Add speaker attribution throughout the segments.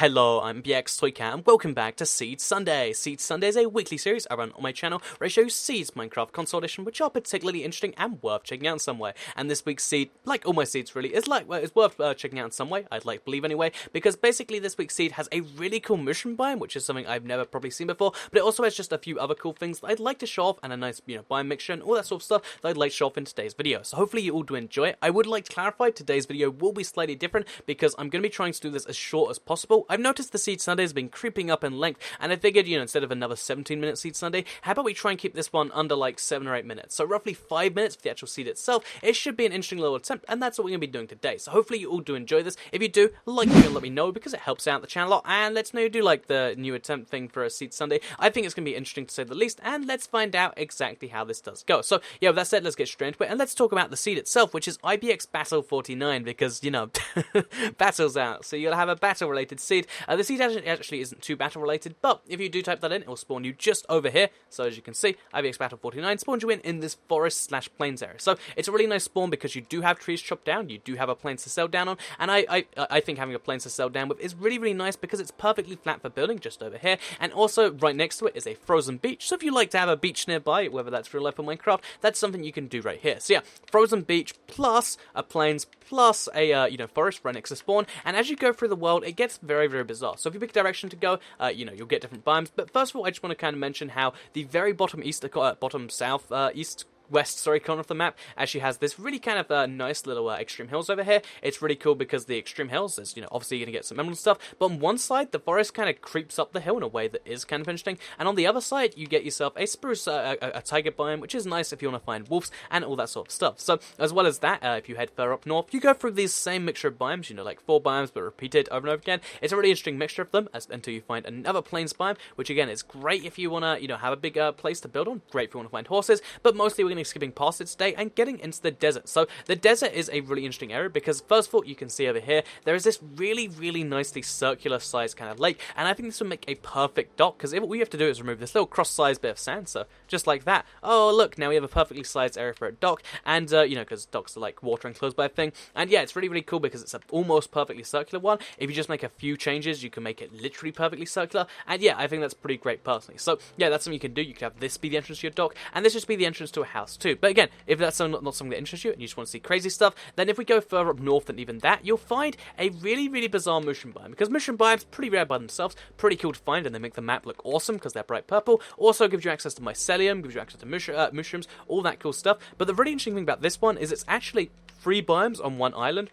Speaker 1: Hello, I'm BX Toycat, and welcome back to Seed Sunday. Seed Sunday is a weekly series I run on my channel where I show seeds Minecraft console edition, which are particularly interesting and worth checking out in some way. And this week's seed, like all my seeds really, is worth checking out in some way. I'd like to believe anyway, because basically this week's seed has a really cool mushroom biome, which is something I've never probably seen before. But it also has just a few other cool things that I'd like to show off, and a nice biome mixture and all that sort of stuff that I'd like to show off in today's video. So hopefully you all do enjoy it. I would like to clarify today's video will be slightly different because I'm going to be trying to do this as short as possible. I've noticed the Seed Sunday has been creeping up in length, and I figured, instead of another 17-minute Seed Sunday, how about we try and keep this one under like 7 or 8 minutes? So roughly 5 minutes for the actual seed itself. It should be an interesting little attempt, and that's what we're going to be doing today. So hopefully you all do enjoy this. If you do, like it and let me know because it helps out the channel a lot, and let's know you do like the new attempt thing for a Seed Sunday. I think it's going to be interesting to say the least, and let's find out exactly how this does go. So yeah, with that said, let's get straight into it, and let's talk about the seed itself, which is IBX Battle 49, because, battle's out, so you'll have a battle-related seed. The seed actually isn't too battle-related, but if you do type that in, it will spawn you just over here. So as you can see, IBX Battle 49 spawns you in this forest/plains area. So it's a really nice spawn because you do have trees chopped down, you do have a plains to settle down on, and I think having a plains to settle down with is really, really nice because it's perfectly flat for building just over here, and also right next to it is a frozen beach. So if you like to have a beach nearby, whether that's real life or Minecraft, that's something you can do right here. So yeah, frozen beach plus a plains plus a forest right next to spawn, and as you go through the world, it gets very, very bizarre. So if you pick a direction to go, you'll get different biomes. But first of all, I just want to kind of mention how the very bottom west corner of the map actually has this really kind of nice little extreme hills over here. It's really cool because the extreme hills is, obviously you're going to get some emerald stuff, but on one side, the forest kind of creeps up the hill in a way that is kind of interesting, and on the other side, you get yourself a spruce, a tiger biome, which is nice if you want to find wolves and all that sort of stuff. So, as well as that, if you head further up north, you go through these same mixture of biomes, like 4 biomes, but repeated over and over again. It's a really interesting mixture of them until you find another plains biome, which again is great if you want to, have a big place to build on, great if you want to find horses, but mostly we're going to be skipping past it today and getting into the desert. So the desert is a really interesting area because first of all, you can see over here, there is this really, really nicely circular sized kind of lake, and I think this will make a perfect dock because what we have to do is remove this little cross-sized bit of sand, so just like that. Oh, look, now we have a perfectly sized area for a dock, and, because docks are like water enclosed by a thing, and yeah, it's really, really cool because it's an almost perfectly circular one. If you just make a few changes, you can make it literally perfectly circular, and yeah, I think that's pretty great personally. So yeah, that's something you can do. You can have this be the entrance to your dock, and this just be the entrance to a house too. But again, if that's not something that interests you and you just want to see crazy stuff, then if we go further up north than even that, you'll find a really, really bizarre mushroom biome, because mushroom biomes pretty rare by themselves, pretty cool to find, and they make the map look awesome because they're bright purple. Also gives you access to mycelium, gives you access to mushrooms, all that cool stuff. But the really interesting thing about this one is it's actually 3 biomes on one island.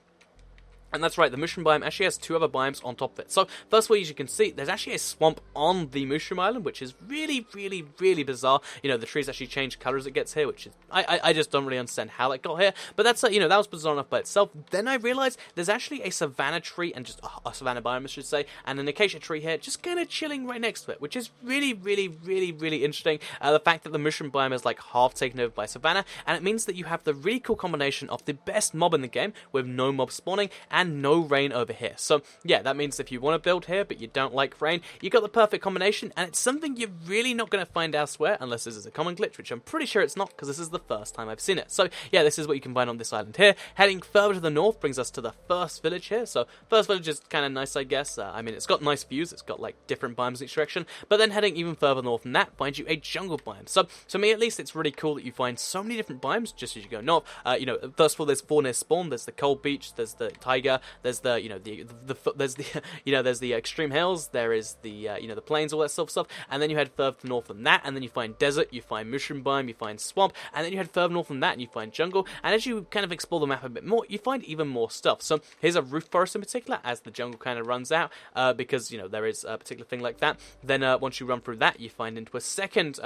Speaker 1: And that's right, the mushroom biome actually has 2 other biomes on top of it. So, first of all, as you can see, there's actually a swamp on the mushroom island, which is really, really, really bizarre. The trees actually change colour as it gets here, which is, I just don't really understand how that got here. But that's, that was bizarre enough by itself. Then I realised there's actually a savanna tree, and just a savanna biome, I should say, and an acacia tree here, just kind of chilling right next to it, which is really, really, really, really interesting. The fact that the mushroom biome is like half taken over by savanna, and it means that you have the really cool combination of the best mob in the game, with no mob spawning, and no rain over here. So yeah, that means if you want to build here but you don't like rain, you got the perfect combination, and it's something you're really not going to find elsewhere unless this is a common glitch, which I'm pretty sure it's not because this is the first time I've seen it. So yeah, this is what you can find on this island here. Heading further to the north brings us to the first village here. So first village is kind of nice, I guess. It's got nice views, it's got like different biomes in each direction, but then heading even further north than that finds you a jungle biome. So to me at least, it's really cool that you find so many different biomes just as you go north. First of all, there's 4 near spawn, there's the cold beach, there's the taiga, there's the there's the extreme hills, there is the the plains, all that sort of stuff, and then you head further north than that, and then you find desert, you find mushroom biome, you find swamp, and then you head further north than that and you find jungle, and as you kind of explore the map a bit more, you find even more stuff. So here's a roof forest in particular as the jungle kind of runs out, because there is a particular thing like that. Then once you run through that, you find into a second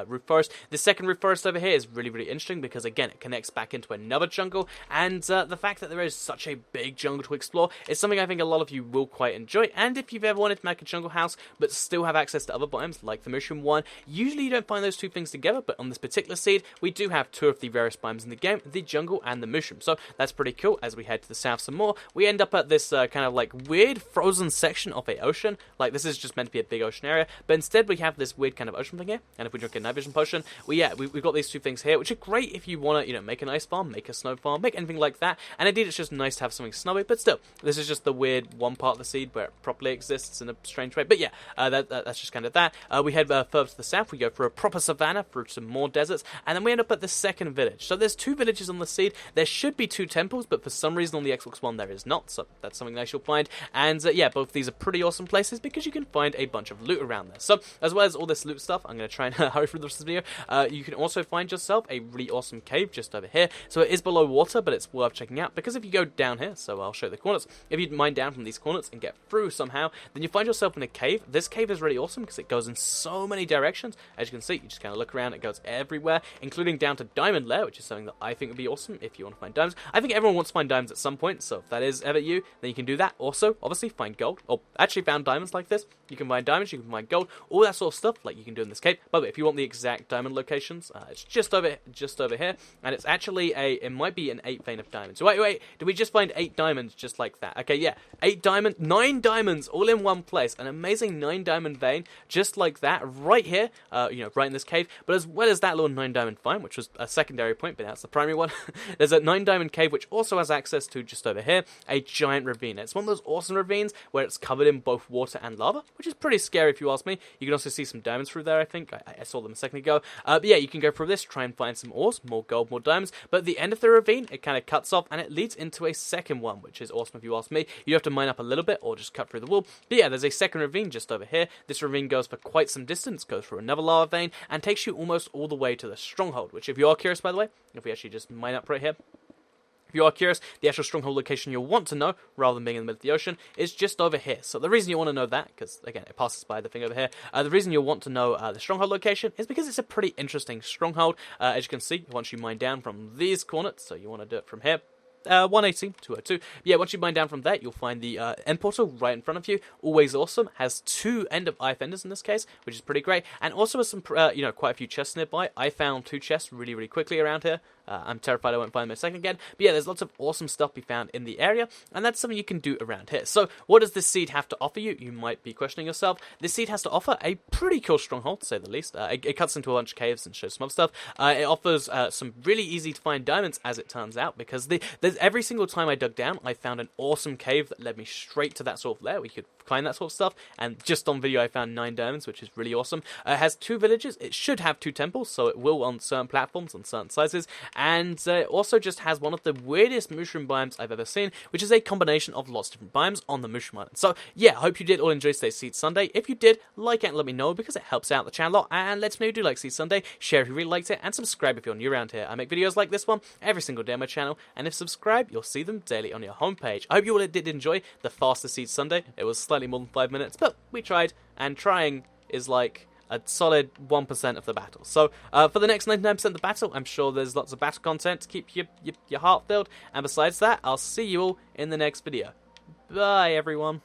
Speaker 1: roof forest. The second roof forest over here is really, really interesting because again, it connects back into another jungle, and the fact that there is such a big jungle to explore is something I think a lot of you will quite enjoy. And if you've ever wanted to make a jungle house but still have access to other biomes like the mushroom one, usually you don't find those 2 things together, but on this particular seed we do have 2 of the rarest biomes in the game, the jungle and the mushroom. So that's pretty cool. As we head to the south some more, we end up at this kind of like weird frozen section of a ocean. Like this is just meant to be a big ocean area, but instead we have this weird kind of ocean thing here, and if we drink a night vision potion, we've got these 2 things here, which are great if you want to make an ice farm, make a snow farm, make anything like that. And indeed it's just nice to have something snowy way, but still, this is just the weird one part of the seed where it properly exists in a strange way. But yeah, that's just kind of that. We head further to the south, we go for a proper savanna, through some more deserts, and then we end up at the second village. So there's 2 villages on the seed. There should be 2 temples, but for some reason on the Xbox One there is not, so that's something nice you'll find. And yeah, both of these are pretty awesome places because you can find a bunch of loot around there. So as well as all this loot stuff, I'm going to try and hurry through the rest of the video. You can also find yourself a really awesome cave just over here. So it is below water, but it's worth checking out because if you go down here, so I'll show you the coordinates, if you mine down from these coordinates and get through somehow, then you find yourself in a cave. This cave is really awesome because it goes in so many directions. As you can see, you just kind of look around, it goes everywhere, including down to Diamond Lair, which is something that I think would be awesome if you want to find diamonds. I think everyone wants to find diamonds at some point, so if that is ever you, then you can do that. Also, obviously, find gold, or actually found diamonds like this. You can find diamonds, you can find gold, all that sort of stuff, like you can do in this cave. But if you want the exact diamond locations, it's just over here, and it's actually it might be an 8 vein of diamonds. So wait, did we just find 8 diamonds just like that? Okay, yeah, 9 diamonds all in one place, an amazing 9 diamond vein, just like that, right here, right in this cave. But as well as that little 9 diamond vein, which was a secondary point, but that's the primary one, there's a 9 diamond cave, which also has access to, just over here, a giant ravine. It's one of those awesome ravines where it's covered in both water and lava, which is pretty scary if you ask me. You can also see some diamonds through there, I think. I saw them a second ago. But yeah, you can go through this, try and find some ores, more gold, more diamonds. But at the end of the ravine, it kind of cuts off, and it leads into a second one, which is awesome if you ask me. You have to mine up a little bit, or just cut through the wall. But yeah, there's a second ravine just over here. This ravine goes for quite some distance, goes through another lava vein, and takes you almost all the way to the Stronghold, which if you are curious, by the way, if we actually just mine up right here, if you are curious, the actual Stronghold location you'll want to know, rather than being in the middle of the ocean, is just over here. So the reason you want to know that, because again, it passes by the thing over here, the reason you'll want to know the Stronghold location is because it's a pretty interesting stronghold. As you can see, once you mine down from these coordinates, so you want to do it from here, 180, 202. Yeah, once you mine down from that, you'll find the end portal right in front of you. Always awesome. Has 2 end of eye fenders in this case, which is pretty great. And also has some, quite a few chests nearby. I found 2 chests really, really quickly around here. I'm terrified I won't find them in a second again. But yeah, there's lots of awesome stuff to be found in the area, and that's something you can do around here. So what does this seed have to offer you? You might be questioning yourself. This seed has to offer a pretty cool stronghold, to say the least. It cuts into a bunch of caves and shows some other stuff. It offers some really easy to find diamonds, as it turns out, because every single time I dug down, I found an awesome cave that led me straight to that sort of lair. We could find that sort of stuff, and just on video I found 9 diamonds, which is really awesome. It has 2 villages. It should have 2 temples, so it will on certain platforms, on certain sizes, and it also just has one of the weirdest Mooshroom biomes I've ever seen, which is a combination of lots of different biomes on the Mooshroom Island. So yeah, I hope you did all enjoy today's Seed Sunday. If you did, like it and let me know, because it helps out the channel a lot, and let me know you do like Seed Sunday, share if you really liked it, and subscribe if you're new around here. I make videos like this one every single day on my channel, and if subscribe, you'll see them daily on your homepage. I hope you all did enjoy the fastest Seed Sunday. It was slightly more than 5 minutes, but we tried, and trying is like a solid 1% of the battle. So for the next 99% of the battle, I'm sure there's lots of battle content to keep your heart filled. And besides that, I'll see you all in the next video. Bye, everyone.